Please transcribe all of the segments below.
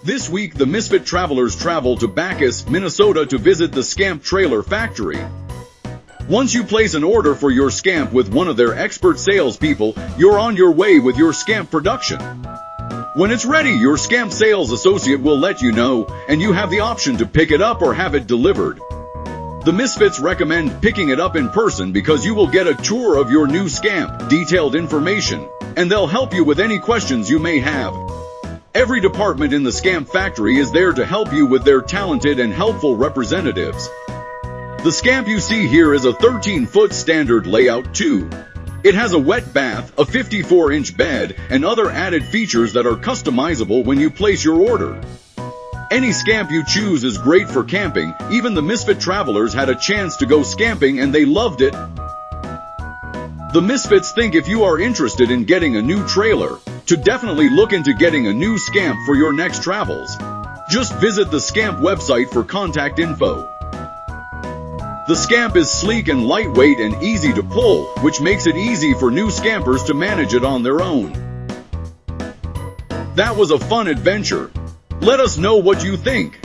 This week, the Misfit Travelers travel to Bacchus, Minnesota to visit the Scamp trailer factory. Once you place an order for your Scamp with one of their expert salespeople, you're on your way with your Scamp production. When it's ready, your Scamp sales associate will let you know, and you have the option to pick it up or have it delivered. The Misfits recommend picking it up in person because you will get a tour of your new Scamp, detailed information, and they'll help you with any questions you may have. Every department in the Scamp factory is there to help you with their talented and helpful representatives. The Scamp you see here is a 13-foot standard layout too. It has a wet bath, a 54-inch bed, and other added features that are customizable when you place your order. Any Scamp you choose is great for camping. Even the Misfit Travelers had a chance to go scamping and they loved it. The Misfits think if you are interested in getting a new trailer, to definitely look into getting a new Scamp for your next travels. Just visit the Scamp website for contact info. The Scamp is sleek and lightweight and easy to pull, which makes it easy for new Scampers to manage it on their own. That was a fun adventure. Let us know what you think.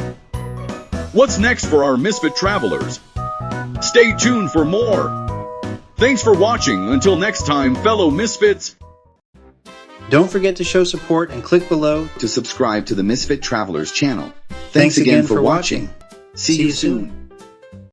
What's next for our Misfit Travelers? Stay tuned for more. Thanks for watching. Until next time, fellow Misfits. Don't forget to show support and click below to subscribe to the Misfit Travelers channel. Thanks again for watching. See you soon.